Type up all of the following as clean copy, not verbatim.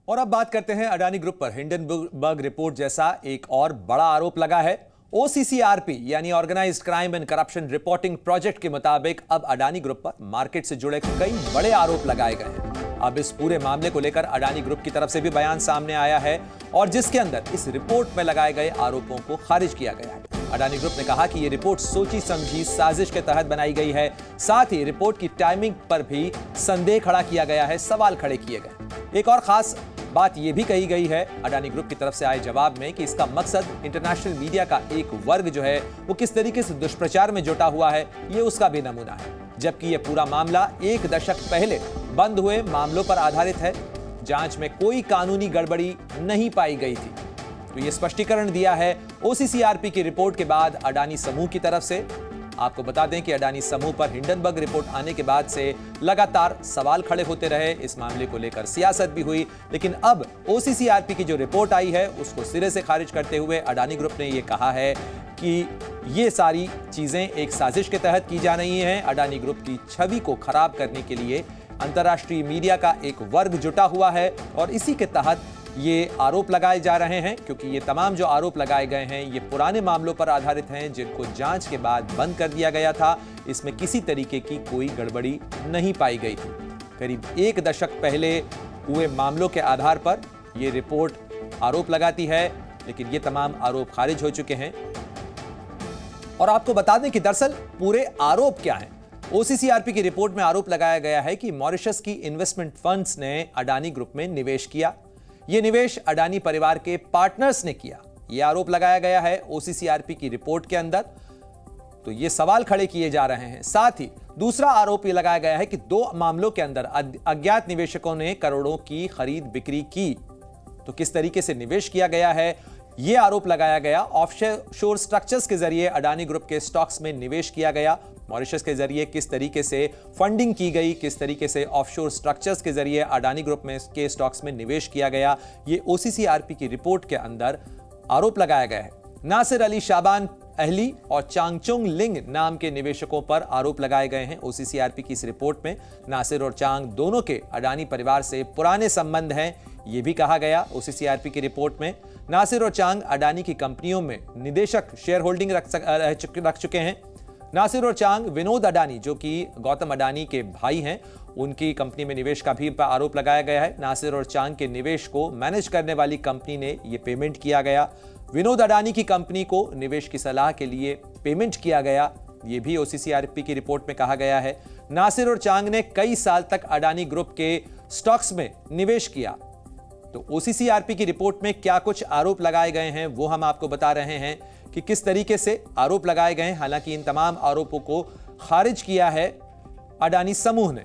और अब बात करते हैं अडानी ग्रुप पर। हिंडनबर्ग रिपोर्ट जैसा एक और बड़ा आरोप लगा है। OCCRP यानी organised crime and corruption reporting project के मुताबिक अब अडानी ग्रुप पर मार्केट से जुड़े कई बड़े आरोप लगाए गए हैं। अब इस पूरे मामले को लेकर अडानी ग्रुप की तरफ से भी बयान सामने आया है और जिसके अंदर इस रिपोर्ट में लगाए गए आरोपों को खारिज किया गया है। अडानी ग्रुप ने कहा कि यह रिपोर्ट सोची समझी साजिश के तहत बनाई गई है। साथ ही रिपोर्ट की टाइमिंग पर भी संदेह खड़ा किया गया है, सवाल खड़े किए गए। एक और खास बात यह भी कही गई है अडानी ग्रुप की तरफ से आए जवाब में कि इसका मकसद इंटरनेशनल मीडिया का एक वर्ग जो है वो किस तरीके से दुष्प्रचार में जुटा हुआ है, ये उसका भी नमूना है। जबकि यह पूरा मामला एक दशक पहले बंद हुए मामलों पर आधारित है। जांच में कोई कानूनी गड़बड़ी नहीं पाई गई थी। तो यह स्पष्टीकरण दिया है OCCRP की रिपोर्ट के बाद अडानी समूह की तरफ से। आपको बता दें कि अडानी समूह पर हिंडनबर्ग रिपोर्ट आने के बाद से लगातार सवाल खड़े होते रहे। इस मामले को लेकर सियासत भी हुई, लेकिन अब OCCRP की जो रिपोर्ट आई है उसको सिरे से खारिज करते हुए अडानी ग्रुप ने यह कहा है कि ये सारी चीजें एक साजिश के तहत की जा रही हैं। अडानी ग्रुप की छवि को खराब करने के लिए अंतर्राष्ट्रीय मीडिया का एक वर्ग जुटा हुआ है और इसी के तहत ये आरोप लगाए जा रहे हैं, क्योंकि ये तमाम जो आरोप लगाए गए हैं ये पुराने मामलों पर आधारित हैं जिनको जांच के बाद बंद कर दिया गया था। इसमें किसी तरीके की कोई गड़बड़ी नहीं पाई गई थी। करीब एक दशक पहले हुए मामलों के आधार पर यह रिपोर्ट आरोप लगाती है, लेकिन ये तमाम आरोप खारिज हो चुके हैं। और आपको बता दें कि दरअसल पूरे आरोप क्या हैं। OCCRP की रिपोर्ट में आरोप लगाया गया है कि मॉरिशस की इन्वेस्टमेंट फंड्स ने अडानी ग्रुप में निवेश किया। यह निवेश अडानी परिवार के पार्टनर्स ने किया, यह आरोप लगाया गया है OCCRP की रिपोर्ट के अंदर। तो यह सवाल खड़े किए जा रहे हैं। साथ ही दूसरा आरोप यह लगाया गया है कि दो मामलों के अंदर अज्ञात निवेशकों ने करोड़ों की खरीद बिक्री की। तो किस तरीके से निवेश किया गया है यह आरोप लगाया गया। ऑफशोर स्ट्रक्चर्स के जरिए अडानी ग्रुप के स्टॉक्स में निवेश किया गया। मॉरिशस के जरिए किस तरीके से फंडिंग की गई, किस तरीके से ऑफशोर स्ट्रक्चर्स के जरिए अडानी ग्रुप में के स्टॉक्स में निवेश किया गया, ये OCCRP की रिपोर्ट के अंदर आरोप लगाया गया है। नासिर अली शाबान अहली और चांगचुंग लिंग नाम के निवेशकों पर आरोप लगाए गए हैं। OCCRP की इस रिपोर्ट में नासिर और चांग दोनों के अडानी परिवार से पुराने संबंध हैं, यह भी कहा गया। OCCRP की रिपोर्ट में नासिर और चांग अडानी की कंपनियों में निदेशक शेयर होल्डिंग रख चुके हैं। नासिर और चांग विनोद अडानी जो कि गौतम अडानी के भाई हैं, उनकी कंपनी में निवेश का भी आरोप लगाया गया है। नासिर और चांग के निवेश को मैनेज करने वाली कंपनी ने यह पेमेंट किया गया। विनोद अडानी की कंपनी को निवेश की सलाह के लिए पेमेंट किया गया, यह भी OCCRP की रिपोर्ट में कहा गया है। नासिर और चांग ने कई साल तक अडानी ग्रुप के स्टॉक्स में निवेश किया। तो OCCRP की रिपोर्ट में क्या कुछ आरोप लगाए गए हैं वो हम आपको बता रहे हैं कि किस तरीके से आरोप लगाए गए हैं। हालांकि इन तमाम आरोपों को खारिज किया है अडानी समूह ने।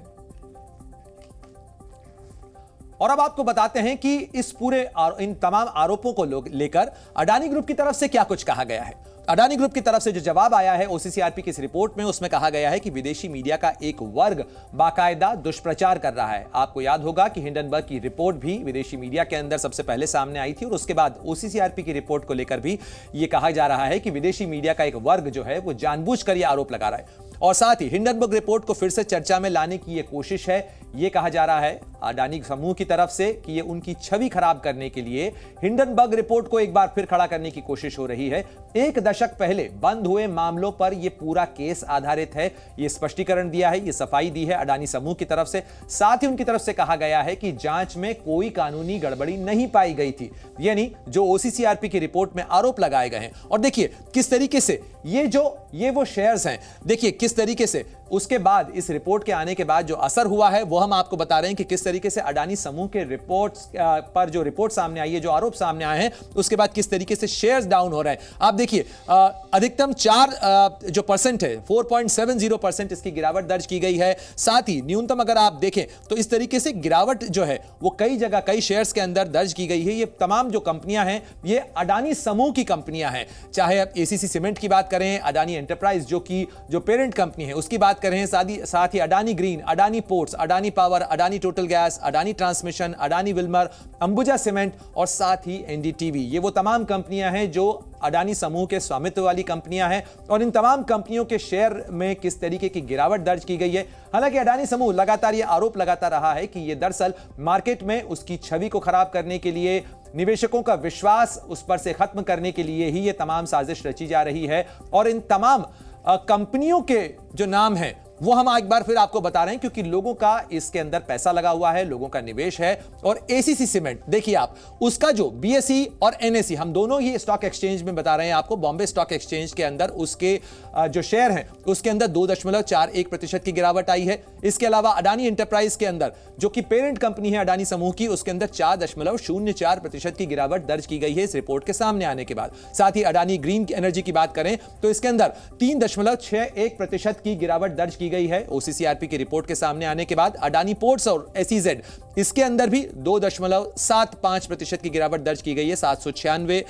और अब आपको बताते हैं कि इस पूरे इन तमाम आरोपों को लेकर अडानी ग्रुप की तरफ से क्या कुछ कहा गया है। अडानी ग्रुप की तरफ से जो जवाब आया है OCCRP की इस रिपोर्ट में, उसमें कहा गया है कि विदेशी मीडिया का एक वर्ग बाकायदा दुष्प्रचार कर रहा है। आपको याद होगा कि हिंडनबर्ग की रिपोर्ट भी विदेशी मीडिया के अंदर सबसे पहले सामने आई थी और उसके बाद OCCRP की रिपोर्ट को लेकर भी यह कहा जा रहा है कि विदेशी मीडिया का एक वर्ग जो है वो जानबूझकर यह आरोप लगा रहा है। और साथ ही हिंडनबर्ग रिपोर्ट को फिर से चर्चा में लाने की यह कोशिश है। यह कहा जा रहा है अडानी समूह की तरफ से कि यह उनकी छवि खराब करने के लिए हिंडनबर्ग रिपोर्ट को एक बार फिर खड़ा करने की कोशिश हो रही है। एक दशक पहले बंद हुए मामलों पर यह पूरा केस आधारित है, यह स्पष्टीकरण दिया है, यह सफाई दी है अडानी समूह की तरफ से। साथ ही उनकी तरफ से कहा गया है कि जांच में कोई कानूनी गड़बड़ी नहीं पाई गई थी, यानी जो OCCRP की रिपोर्ट में आरोप लगाए गए हैं। और देखिए किस तरीके से ये वो शेयर्स हैं, देखिए किस तरीके से उसके बाद इस रिपोर्ट के आने के बाद जो असर हुआ है वो हम आपको बता रहे हैं कि किस तरीके से अडानी समूह के रिपोर्ट्स पर जो रिपोर्ट सामने आई है, जो आरोप सामने आए हैं, उसके बाद किस तरीके से शेयर्स डाउन हो रहे हैं। आप देखिए अधिकतम 4% है, 4.70% इसकी गिरावट दर्ज की गई है। साथ ही न्यूनतम अगर आप देखें तो इस तरीके से गिरावट जो है वो कई जगह कई शेयर्स के अंदर दर्ज की गई है। ये तमाम जो कंपनियां हैं ये अडानी समूह की कंपनियां हैं, चाहे आप ACC सीमेंट की बात करें, अडानी एंटरप्राइज जो पेरेंट कंपनी है उसकी बात करें, साथ ही Adani green, Adani ports, Adani power, Adani total gas, Adani transmission, Adani Wilmar, Ambuja cement और साथ ही एनडीटीवी, ये वो तमाम कंपनियां हैं जो अडानी समूह के स्वामित्व वाली कंपनियां हैं। और इन तमाम कंपनियों के शेयर में किस तरीके की गिरावट दर्ज की गई है। हालांकि अडानी समूह लगातार ये आरोप लगाता रहा है कि ये दरअसल मार्केट में उसकी छवि को खराब करने के लिए, निवेशकों का विश्वास उस पर से खत्म करने के लिए ही ये तमाम साजिश रची जा रही है। और इन तमाम कंपनियों के जो नाम हैं वो हम एक बार फिर आपको बता रहे हैं, क्योंकि लोगों का इसके अंदर पैसा लगा हुआ है, लोगों का निवेश है। और एसीसी सीमेंट देखिए आप, उसका जो बीएसई और एनएसई, हम दोनों ही स्टॉक एक्सचेंज में बता रहे हैं आपको, बॉम्बे स्टॉक एक्सचेंज के अंदर उसके जो शेयर हैं उसके अंदर 2.41% की गिरावट आई है। इसके अलावा अडानी एंटरप्राइज के अंदर, जो कि पेरेंट कंपनी है अडानी समूह की, उसके अंदर 4.04% की गिरावट दर्ज की गई है इस रिपोर्ट के सामने आने के बाद। साथ ही अडानी ग्रीन एनर्जी की बात करें तो इसके अंदर 3.61% की गिरावट दर्ज की गई है ओसीसीआरपी की रिपोर्ट के सामने आने के बाद। अडानी पोर्ट्स और एसईजेड, इसके अंदर भी 2.75% की गिरावट दर्ज की गई है। 796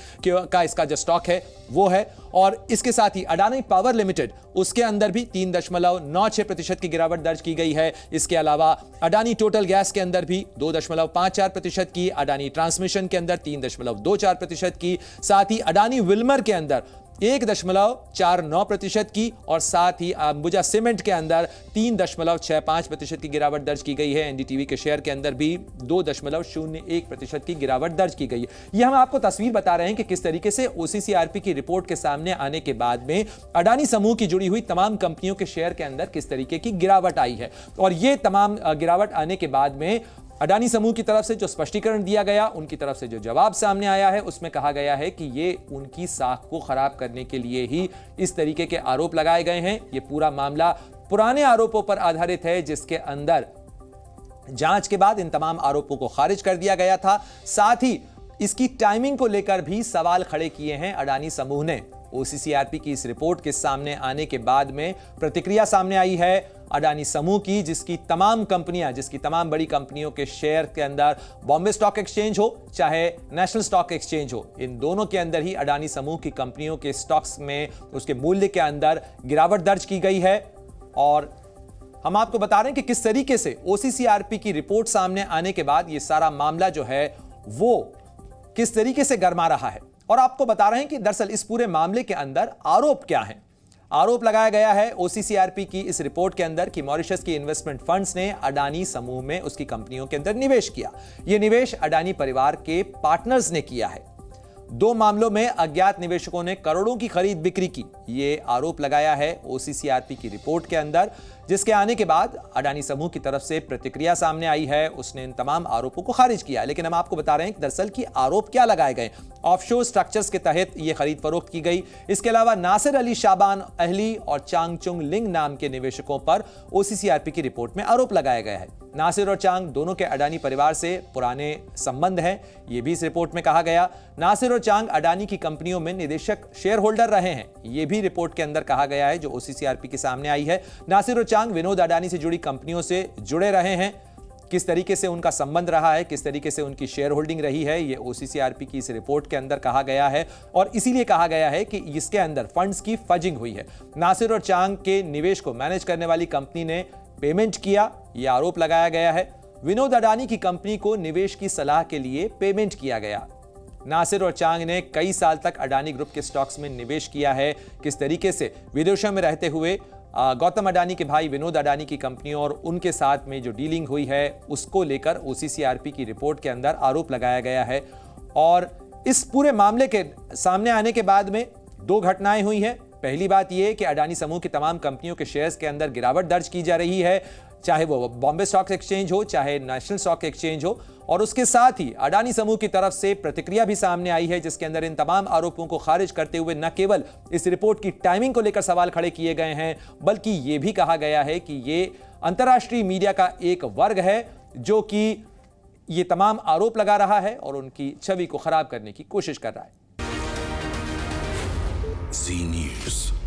का इसका जो स्टॉक है वो है। और इसके साथ ही अडानी पावर लिमिटेड, उसके अंदर भी 3.96% की गिरावट दर्ज की गई है। इसके अलावा अडानी टोटल गैस के अंदर भी 2.54% की, अडानी ट्रांसमिशन के अंदर 3.24% की, साथ ही अडानी विल्मर के अंदर 1.49% की, और साथ ही अंबुजा सीमेंट के अंदर 3.65% की गिरावट दर्ज की गई है। एनडीटीवी के शेयर के अंदर भी 2.01% की गिरावट दर्ज की गई है। यह हम आपको तस्वीर बता रहे हैं कि किस तरीके से ओसीसीआरपी की रिपोर्ट के सामने आने के बाद में अडानी समूह की जुड़ी हुई तमाम कंपनियों के शेयर के अंदर किस तरीके की गिरावट आई है। और यह तमाम गिरावट आने के बाद में अडानी समूह की तरफ से जो स्पष्टीकरण दिया गया, उनकी तरफ से जो जवाब सामने आया है, उसमें कहा गया है कि ये उनकी साख को खराब करने के लिए ही इस तरीके के आरोप लगाए गए हैं। ये पूरा मामला पुराने आरोपों पर आधारित है, जिसके अंदर जांच के बाद इन तमाम आरोपों को खारिज कर दिया गया था। साथ ही इसकी टाइमिंग को लेकर भी सवाल खड़े किए हैं अडानी समूह ने। ओसीसीआरपी की इस रिपोर्ट के सामने आने के बाद में प्रतिक्रिया सामने आई है अडानी समूह की, जिसकी तमाम बड़ी कंपनियों के शेयर के अंदर बॉम्बे स्टॉक एक्सचेंज हो चाहे नेशनल स्टॉक एक्सचेंज हो, इन दोनों के अंदर ही अडानी समूह की कंपनियों के स्टॉक्स में, उसके मूल्य के अंदर गिरावट दर्ज की गई है। और हम आपको बता रहे हैं कि किस तरीके से ओसीसीआरपी की रिपोर्ट सामने आने के बाद ये सारा मामला जो है वो किस तरीके से गरमा रहा है। और आपको बता रहे हैं कि दरअसल इस पूरे मामले के अंदर आरोप क्या है। आरोप लगाया गया है ओसीसीआरपी की इस रिपोर्ट के अंदर कि मॉरिशस की इन्वेस्टमेंट फंड्स ने अडानी समूह में उसकी कंपनियों के अंदर निवेश किया। यह निवेश अडानी परिवार के पार्टनर्स ने किया है। 2 मामलों में अज्ञात निवेशकों ने करोड़ों की खरीद बिक्री की, यह आरोप लगाया है ओसीसीआरपी की रिपोर्ट के अंदर, जिसके आने के बाद अडानी समूह की तरफ से प्रतिक्रिया सामने आई है। उसने इन तमाम आरोपों को खारिज किया। लेकिन हम आपको बता रहे हैं कि दरअसल की आरोप क्या लगाए गए। ऑफशोर स्ट्रक्चर्स के तहत यह खरीद फरोख्त की गई। इसके अलावा नासिर अली शाबान अहली और चांगचुंग लिंग नाम के निवेशकों पर ओसीसीआरपी की रिपोर्ट में आरोप लगाया गया है। नासिर और चांग दोनों के अडानी परिवार से पुराने संबंध हैं, यह भी इस रिपोर्ट में कहा गया। नासिर और चांग अडानी की कंपनियों में निदेशक शेयर होल्डर रहे हैं, यह भी रिपोर्ट के अंदर कहा गया है जो ओसीसीआरपी के सामने आई है। नासिर और चांग विनोद अडानी से जुड़ी कंपनियों से जुड़े रहे हैं। किस तरीके से उनका संबंध रहा है, किस तरीके से उनकी शेयर होल्डिंग रही है, यह ओसीसीआरपी की इस रिपोर्ट के अंदर कहा गया है। और इसीलिए कहा गया है कि इसके अंदर फंड्स की फजिंग हुई है। नासिर और चांग के निवेश को मैनेज करने वाली कंपनी ने पेमेंट किया, यह आरोप लगाया गया है। विनोद अडानी की कंपनी को निवेश की सलाह के लिए पेमेंट किया गया। नासिर और चांग ने कई साल तक अडानी ग्रुप के स्टॉक्स में निवेश किया है। किस तरीके से विदेशों में रहते हुए गौतम अडानी के भाई विनोद अडानी की कंपनियों और उनके साथ में जो डीलिंग हुई है, उसको लेकर ओसीसीआरपी की रिपोर्ट के अंदर आरोप लगाया गया है। और इस पूरे मामले के सामने आने के बाद में 2 घटनाएं हुई हैं। पहली बात यह कि अडानी समूह की तमाम कंपनियों के शेयर्स के अंदर गिरावट दर्ज की जा रही है, चाहे वो बॉम्बे स्टॉक एक्सचेंज हो चाहे नेशनल स्टॉक एक्सचेंज हो। और उसके साथ ही अडानी समूह की तरफ से प्रतिक्रिया भी सामने आई है, जिसके अंदर इन तमाम आरोपों को खारिज करते हुए न केवल इस रिपोर्ट की टाइमिंग को लेकर सवाल खड़े किए गए हैं, बल्कि यह भी कहा गया है कि यह अंतर्राष्ट्रीय मीडिया का एक वर्ग है जो कि ये तमाम आरोप लगा रहा है और उनकी छवि को खराब करने की कोशिश कर रहा है। जी न्यूज़।